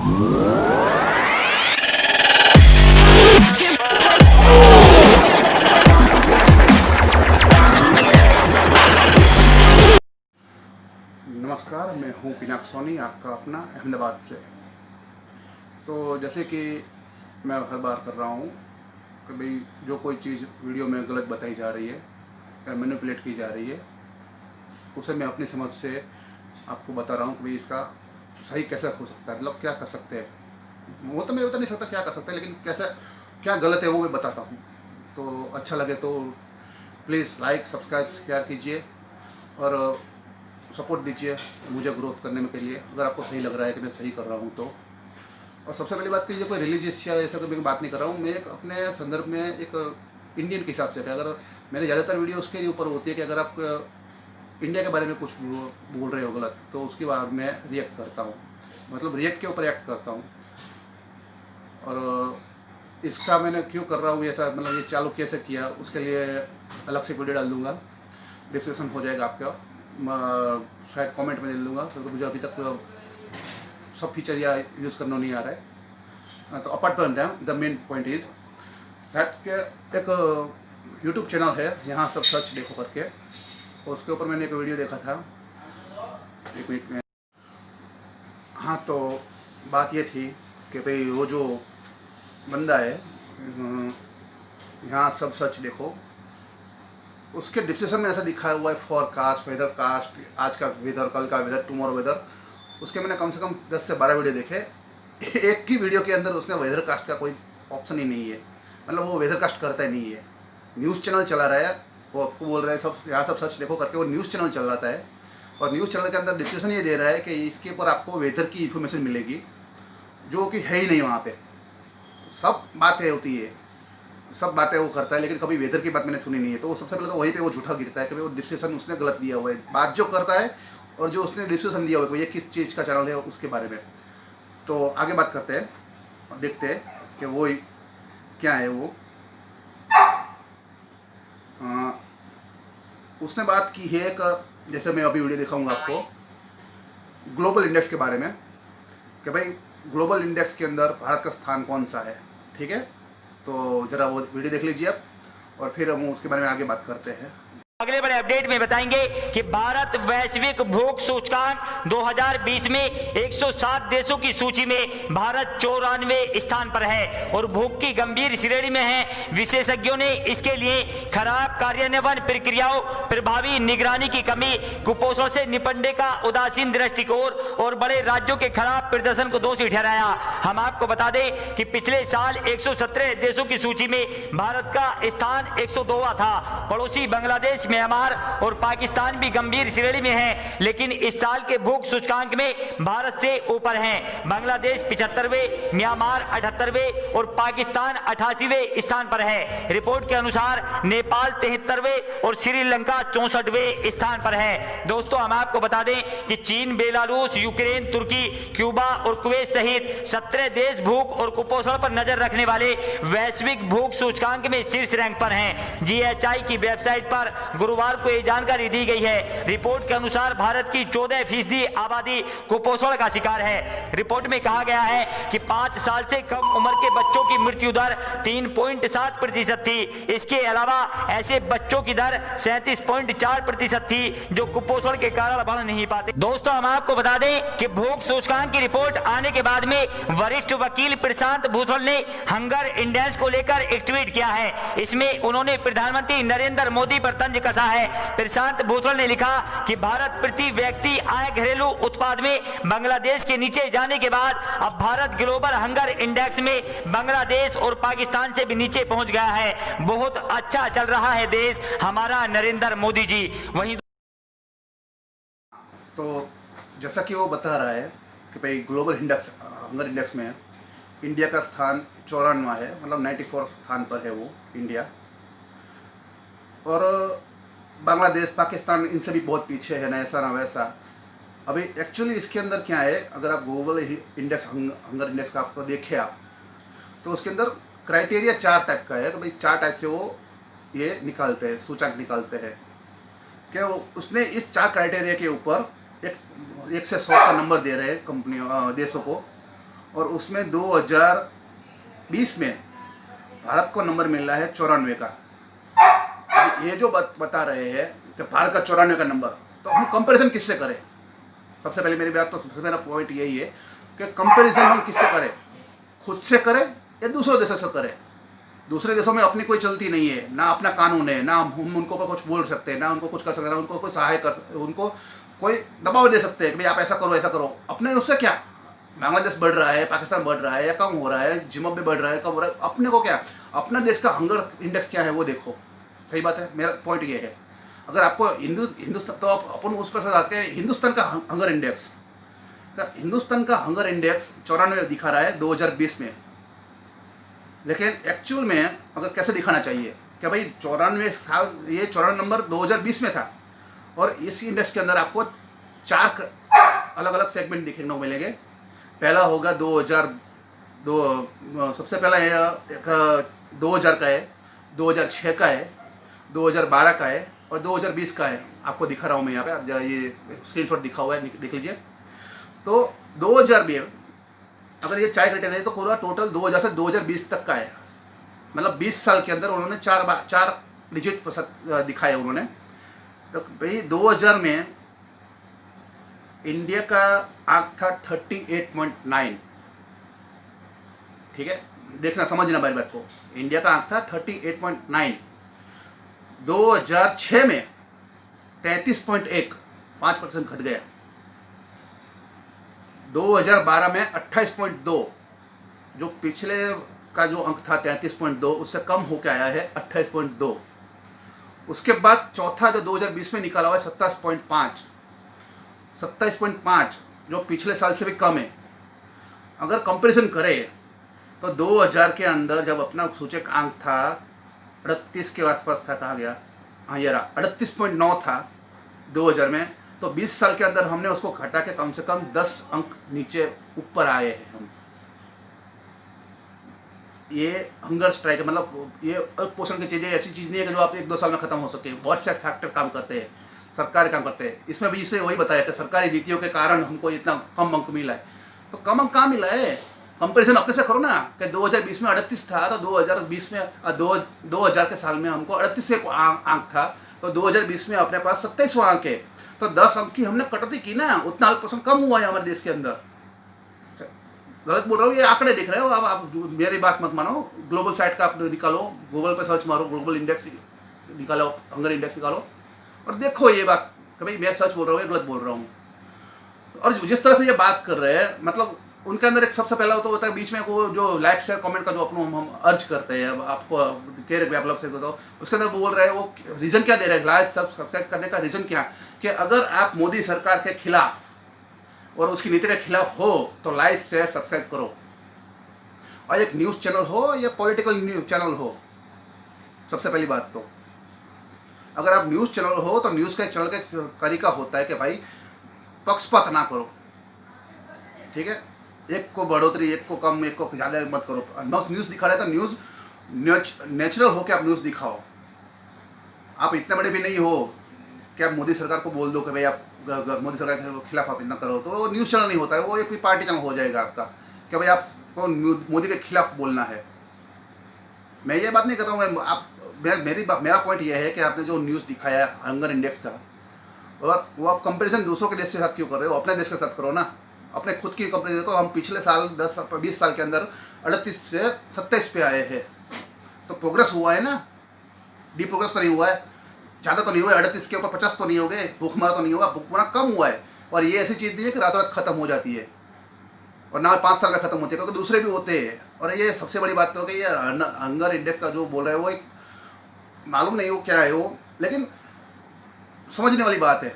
नमस्कार, मैं हूँ पिनाक सोनी, आपका अपना अहमदाबाद से। तो जैसे कि मैं हर बार कर रहा हूँ कि भाई जो कोई चीज़ वीडियो में गलत बताई जा रही है या मैनिपुलेट की जा रही है, उसे मैं अपनी समझ से आपको बता रहा हूँ कि भाई इसका सही कैसे हो सकता है, मतलब क्या कर सकते हैं। वो तो मैं बता नहीं सकता क्या कर सकते हैं, लेकिन कैसे क्या गलत है वो मैं बताता हूँ। तो अच्छा लगे तो प्लीज़ लाइक सब्सक्राइब शेयर कीजिए और सपोर्ट दीजिए मुझे ग्रोथ करने में के लिए, अगर आपको सही लग रहा है कि मैं सही कर रहा हूँ तो। और सबसे पहली बात कीजिए, कोई रिलीजियस या ऐसा कोई बात नहीं कर रहा हूँ मैं, एक अपने संदर्भ में एक इंडियन के हिसाब से। अगर मैंने ज़्यादातर वीडियो उसके ऊपर होती है कि अगर आप इंडिया के बारे में कुछ बोल रहे हो गलत, तो उसके बाद मैं रिएक्ट करता हूँ, मतलब रिएक्ट के ऊपर एक्ट करता हूँ। और इसका मैंने क्यों कर रहा हूँ ऐसा, मतलब ये चालू कैसे किया, उसके लिए अलग से वीडियो डाल दूँगा, डिस्क्रिप्शन हो जाएगा आपका, शायद कमेंट में दे दूँगा, क्योंकि मुझे अभी तक सब फीचर या यूज़ करना नहीं आ रहा है। तो apart from that the main point is that के एक यूट्यूब चैनल है यहाँ सब सर्च देखो करके, उसके ऊपर मैंने एक वीडियो देखा था, एक मिनट में। हाँ, तो बात ये थी कि भाई वो जो बंदा है यहाँ सब सर्च देखो, उसके डिस्क्रिप्शन में ऐसा दिखा हुआ है फॉरकास्ट, वेदर कास्ट, आज का वेदर, कल का वेदर, टुमारो वेदर। उसके मैंने कम से कम 10 से 12 वीडियो देखे। एक ही वीडियो के अंदर उसने वेदर कास्ट का कोई ऑप्शन ही नहीं है, मतलब वो वेदर कास्ट करता ही नहीं है। न्यूज़ चैनल चला रहा है, वो आपको बोल रहा है सब यहाँ सब सर्च देखो करके, वो न्यूज़ चैनल चल रहा है और न्यूज़ चैनल के अंदर डिस्क्रिप्शन ये दे रहा है कि इसके ऊपर आपको वेदर की इन्फॉर्मेशन मिलेगी, जो कि है ही नहीं। वहाँ पे सब बातें होती है, सब बातें वो करता है, लेकिन कभी वेदर की बात मैंने सुनी नहीं है। तो वो सबसे पहले तो वहीं पे वो झूठा गिरता है कि वो डिस्क्रिप्शन उसने गलत दिया हुआ है, बात जो करता है और जो उसने डिस्क्रिप्शन दिया हुआ है ये किस चीज़ का चैनल है उसके बारे में। तो आगे बात करते हैं और देखते हैं कि वो क्या है। वो उसने बात की है कि जैसे मैं अभी वीडियो दिखाऊंगा आपको ग्लोबल इंडेक्स के बारे में, कि भाई ग्लोबल इंडेक्स के अंदर भारत का स्थान कौन सा है। ठीक है, तो ज़रा वो वीडियो देख लीजिए आप, और फिर हम उसके बारे में आगे बात करते हैं। अगले बड़े अपडेट में बताएंगे कि भारत वैश्विक भूख सूचकांक 2020 में 107 देशों की सूची में भारत 94वें स्थान पर है और भूख की गंभीर श्रेणी में है। विशेषज्ञों ने इसके लिए खराब कार्यान्वयन प्रक्रियाओं, प्रभावी निगरानी की कमी, कुपोषण से निपटने का उदासीन दृष्टिकोण और बड़े राज्यों के खराब प्रदर्शन को दोषी ठहराया। हम आपको बता दें कि पिछले साल 117 देशों की सूची में भारत का स्थान 102वां था। पड़ोसी बांग्लादेश, म्यांमार और पाकिस्तान भी गंभीर श्रेणी में हैं, लेकिन इस साल के भूख सूचकांक में भारत से ऊपर हैं। बांग्लादेश 75वें, म्यांमार 78वें और पाकिस्तान 88वें स्थान पर है। रिपोर्ट के अनुसार नेपाल 73वें और श्रीलंका 64वें स्थान पर है। दोस्तों, हम आपको बता दें कि चीन, बेलारूस, यूक्रेन, तुर्की, क्यूबा और कुवैत सहित 17 देश भूख और कुपोषण पर नजर रखने वाले वैश्विक भूख सूचकांक में शीर्ष रैंक पर हैं। जीएचआई की वेबसाइट पर गुरुवार को यह जानकारी दी गई है। रिपोर्ट के अनुसार भारत की 14% आबादी कुपोषण का शिकार है। रिपोर्ट में कहा गया है कि 5 साल से कम उम्र के बच्चों की मृत्यु दर 3.7% थी। इसके अलावा ऐसे बच्चों की दर 37.4% थी जो कुपोषण के कारण बढ़ नहीं पाते। दोस्तों, हम आपको बता दें कि भूख सूचकांक की रिपोर्ट आने के बाद में वरिष्ठ वकील प्रशांत भूषण ने हंगर इंडेक्स को लेकर एक ट्वीट किया है। इसमें उन्होंने प्रधानमंत्री नरेंद्र मोदी पर तंज कसा है। प्रशांत भूषण ने लिखा कि भारत प्रति व्यक्ति आय घरेलू उत्पाद में बांग्लादेश के नीचे जाने के बाद अब भारत ग्लोबल हंगर इंडेक्स में बांग्लादेश और पाकिस्तान से भी नीचे पहुंच गया है। बहुत अच्छा चल रहा है देश हमारा नरेंद्र मोदी जी। वहीं तो जैसा कि वो बता रहा है कि भाई ग्लोबल इंडेक्स, हंगर इंडेक्स में इंडिया का स्थान 94वां है, मतलब 94 स्थान पर है वो इंडिया। और बांग्लादेश, पाकिस्तान इनसे भी बहुत पीछे है, ना ऐसा ना वैसा। अभी एक्चुअली इसके अंदर क्या है, अगर आप ग्लोबल इंडेक्स, हंगर इंडेक्स का आपको देखें आप, तो उसके अंदर क्राइटेरिया 4 टाइप का है। तो भाई 4 टाइप से वो ये निकालते हैं, सूचकांक निकालते हैं। क्या उसने इस 4 क्राइटेरिया के ऊपर 1 से 100 का नंबर दे रहे हैं कंपनियों, देशों को, और उसमें 2020 में भारत को नंबर मिल रहा है 94 का। ये जो बता रहे हैं कि भारत का 94 का नंबर, तो हम कंपैरिजन किससे करें? सबसे पहले मेरी बात, तो सबसे मेरा पॉइंट यही है कि कंपैरिजन हम किससे करें, खुद से करें या दूसरे देशों से करें। दूसरे देशों में अपनी कोई चलती नहीं है, ना अपना कानून है, ना हम उनको पर कुछ बोल सकते हैं, ना उनको कुछ कर सकते हैं, ना उनको कोई सहाय कर सकते, उनको कोई दबाव दे सकते हैं कि भाई आप ऐसा करो ऐसा करो। अपने उससे क्या, बांग्लादेश बढ़ रहा है, पाकिस्तान बढ़ रहा है या कम हो रहा है, जिम्बाब्वे बढ़ रहा है, कम हो रहा है, अपने को क्या, अपना देश का हंगर इंडेक्स क्या है वो देखो। सही बात है, मेरा पॉइंट ये है। अगर आपको हिंदुस्तान, तो अपन उस पर से आते हैं हिंदुस्तान का हंगर इंडेक्स। हिंदुस्तान का हंगर इंडेक्स 94 दिखा रहा है 2020 में, लेकिन एक्चुअल में अगर कैसे दिखाना चाहिए कि भाई 94 साल, ये 94 नंबर 2020 में था। और इस इंडेक्स के अंदर आपको 4 अलग अलग सेगमेंट दिखने को मिलेंगे। पहला होगा 2002, सबसे पहला एक 2000 का है, 2006 का है, 2012 का है और 2020 का है। आपको दिखा रहा हूँ मैं यहाँ पे, आप ये स्क्रीनशॉट दिखा हुआ है, देख लीजिए। तो 2020 अगर ये 4 क्राइटेरिया है तो पूरा टोटल 2000 से 2020 तक का है। मतलब 20 साल के अंदर उन्होंने 4 डिजिट दिखाए उन्होंने। तो भाई 2000 में इंडिया का आंक था 38.9। ठीक है, देखना समझना मेरी बात को। इंडिया का आंक था 38.9। 2006 में 33.1, 5% घट गया। 2012 में 28.2, जो पिछले का जो अंक था 33.2 उससे कम होकर आया है 28.2। उसके बाद चौथा जो 2020 में निकाला हुआ है 27.5, जो पिछले साल से भी कम है। अगर कंपैरिजन करें तो 2000 के अंदर जब अपना सूचक अंक था 38 के आसपास था, कहा गया, हाँ ये रहा 38.9 था 2000 में। तो 20 साल के अंदर हमने उसको घटा के कम से कम 10 अंक नीचे ऊपर आए हैं हम। ये हंगर स्ट्राइक है, मतलब ये अल्प पोषण की चीज़ें ऐसी चीज़ नहीं है कि जो आप 1-2 साल में खत्म हो सके। बहुत से फैक्टर काम करते हैं, सरकार काम करते हैं। इसमें भी इसे वही बताया कि सरकारी नीतियों के कारण हमको इतना कम अंक मिला है। तो कम अंक कहाँ मिला है? कंपैरिजन अपने से करो ना कि 2020 में 38 था, तो 2020 में 2000 के साल में हमको 38वें अंक था, तो 2020 में अपने पास 27वां अंक है। तो 10 अंक की हमने कटौती की ना, उतना अल्प पोषण कम हुआ है हमारे देश के अंदर। गलत बोल रहा हूँ, ये आंकड़े दिख रहे हो। अब आप मेरी बात मत मानो, ग्लोबल साइट का आप निकालो, गूगल पे सर्च मारो, ग्लोबल इंडेक्स निकालो, हंगर इंडेक्स निकालो और देखो ये बात कि भाई मैं सच बोल रहा हूँ या गलत बोल रहा हूँ। और जिस तरह से ये बात कर रहे हैं, मतलब उनके अंदर एक सबसे पहला तो होता है बीच में वो जो लाइक शेयर कमेंट का जो अपना हम अर्ज करते हैं। अब आपको कह रहे आप लोग से तो उसके अंदर बोल रहे हैं, वो रीज़न क्या दे रहे हैं लाइक सब्सक्राइब करने का रीज़न क्या, कि अगर आप मोदी सरकार के खिलाफ और उसकी नीति के खिलाफ हो तो लाइक शेयर सब्सक्राइब करो। और एक न्यूज़ चैनल हो या पॉलिटिकल न्यूज़ चैनल हो, सबसे पहली बात तो अगर आप न्यूज़ चैनल हो तो न्यूज़ के चैनल का तरीका होता है कि भाई पक्षपात ना करो। ठीक है, एक को बढ़ोतरी, एक को कम, एक को ज़्यादा मत करो। न्यूज़ दिखा रहे तो न्यूज़ नेचुरल हो कि आप न्यूज़ दिखाओ। आप इतने बड़े भी नहीं हो कि आप मोदी सरकार को बोल दो कि भाई आप मोदी सरकार के खिलाफ आप इतना करो, तो वो न्यूज़ चैनल नहीं होता है, वो एक कोई पार्टी चैनल हो जाएगा आपका कि भाई आपको मोदी के खिलाफ बोलना है। मैं ये बात नहीं कहता हूँ, मेरा पॉइंट ये है कि आपने जो न्यूज़ दिखाया हंगर इंडेक्स का, और वो आप कंपैरिजन दूसरों के देश के साथ क्यों कर रहे हो? अपने देश के साथ करो ना, अपने खुद की कंपैरिजन को। हम पिछले साल 10-20 साल के अंदर 38 से 27 पे आए हैं, तो प्रोग्रेस हुआ है ना, डी प्रोग्रेस तो नहीं हुआ है, ज़्यादा तो नहीं हुआ है। 38 के ऊपर 50 तो नहीं हो गए, भूखमरा तो नहीं हुआ, भूखमरा कम हुआ है। और ये ऐसी चीज़ नहीं है कि रातों रात खत्म हो जाती है और ना 5 साल में खत्म होती है, क्योंकि दूसरे भी होते हैं। और ये सबसे बड़ी बात तो है कि ये हंगर इंडेक्स का जो बोल रहे हैं वो एक मालूम नहीं हो क्या है वो, लेकिन समझने वाली बात है।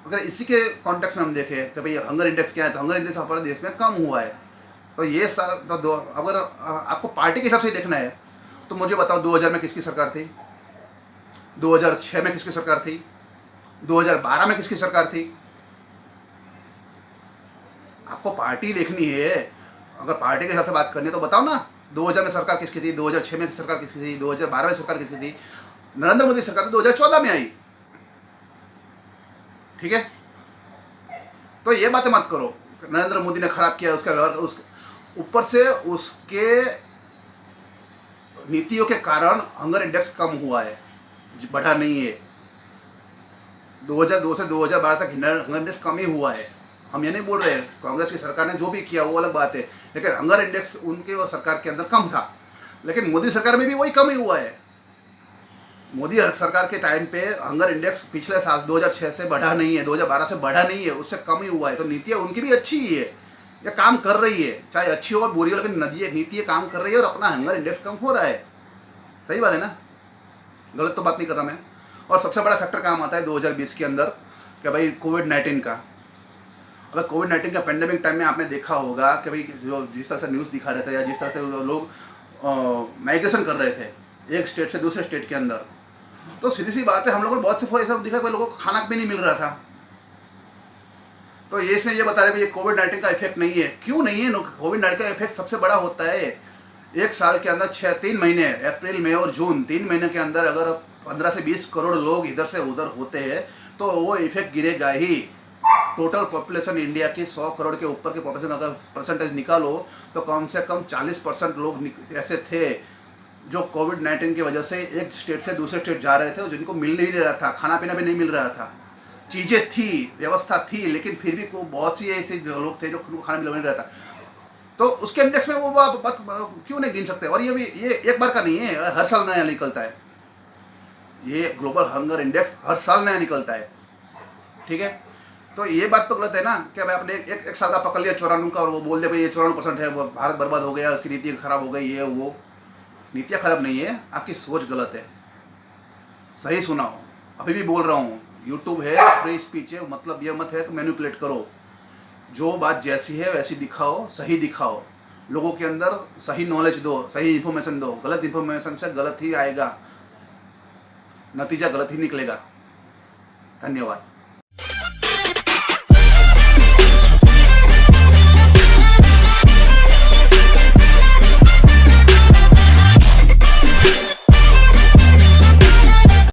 अगर इसी के कॉन्टेक्स्ट में हम देखें कि भाई हंगर इंडेक्स क्या है, तो हंगर इंडेक्स हमारे देश में कम हुआ है। तो ये सारा तो अगर आपको पार्टी के हिसाब से देखना है तो मुझे बताओ 2000 में किसकी सरकार थी, 2006 में किसकी सरकार थी, 2012 में किसकी सरकार थी? आपको पार्टी देखनी है। अगर पार्टी के हिसाब से बात करनी है तो बताओ ना, 2000 में सरकार किसकी थी, 2006 में सरकार किसकी थी, 2012 में सरकार किसकी थी? नरेंद्र मोदी सरकार 2014 में आई। ठीक है, तो ये बातें मत करो नरेंद्र मोदी ने खराब किया उसका व्यवहार, ऊपर से उसके नीतियों के कारण हंगर इंडेक्स कम हुआ है, बढ़ा नहीं है। 2002 से 2012 तक हंगर इंडेक्स कम ही हुआ है। हम ये नहीं बोल रहे कांग्रेस की सरकार ने जो भी किया वो अलग बात है, लेकिन हंगर इंडेक्स उनके वो सरकार के अंदर कम था, लेकिन मोदी सरकार में भी वही कम ही हुआ है। मोदी सरकार के टाइम पे हंगर इंडेक्स पिछले साल 2006 से बढ़ा नहीं है, 2012 से बढ़ा नहीं है, उससे कम ही हुआ है। तो नीतियाँ उनकी भी अच्छी ही है, ये काम कर रही है, चाहे अच्छी हो बुरी हो, लेकिन नीतियाँ काम कर रही है और अपना हंगर इंडेक्स कम हो रहा है। सही बात है ना, गलत तो बात नहीं कर रहा मैं। और सबसे बड़ा फैक्टर काम आता है 2020 के अंदर कि भाई कोविड-19 का। अगर कोविड-19 का पेंडेमिक टाइम में आपने देखा होगा कि भाई जो जिस तरह से न्यूज़ दिखा रहे थे या जिस तरह से लोग माइग्रेशन कर रहे थे एक स्टेट से दूसरे स्टेट के अंदर, तो सीधी सी बात है हम लोगों ने बहुत से ऐसा दिखा कि लोगों को खाना भी नहीं मिल रहा था। तो ये इसमें ये बता रहे ये कोविड-19 का इफेक्ट नहीं है। क्यों नहीं है? कोविड-19 का इफेक्ट सबसे बड़ा होता है एक साल के अंदर 3 महीने, अप्रैल मई और जून, 3 महीने के अंदर अगर 15 से 20 करोड़ लोग इधर से उधर होते हैं तो वो इफेक्ट गिरेगा ही। टोटल पॉपुलेशन इंडिया की 100 करोड़ के ऊपर के पॉपुलेशन अगर परसेंटेज निकालो तो कम से कम 40% लोग ऐसे थे जो कोविड-19 की वजह से एक स्टेट से दूसरे स्टेट जा रहे थे और जिनको मिल नहीं रहा था, खाना पीना भी नहीं मिल रहा था। चीज़ें थी, व्यवस्था थी, लेकिन फिर भी बहुत सी ऐसे लोग थे जो खाना मिल नहीं रहा था। तो उसके इंडेक्स में वो बात क्यों नहीं गिन सकते? और ये एक बार का नहीं है, हर साल नया निकलता है। ये ग्लोबल हंगर इंडेक्स हर साल नया निकलता है, ठीक है। तो ये बात तो गलत है ना कि भाई आपने एक साल का पकड़ लिया 94 का और वो बोल दे भाई ये 94% है, वो भारत बर्बाद हो गया, उसकी नीति खराब हो गई, ये वो। नीतियाँ खराब नहीं है, आपकी सोच गलत है। सही सुनाओ, अभी भी बोल रहा हूँ, यूट्यूब है, फ्री स्पीच है, मतलब ये मत है कि मैनिपुलेट करो। जो बात जैसी है वैसी दिखाओ, सही दिखाओ, लोगों के अंदर सही नॉलेज दो, सही इन्फॉर्मेशन दो। गलत इन्फॉर्मेशन से गलत ही आएगा, नतीजा गलत ही निकलेगा। धन्यवाद।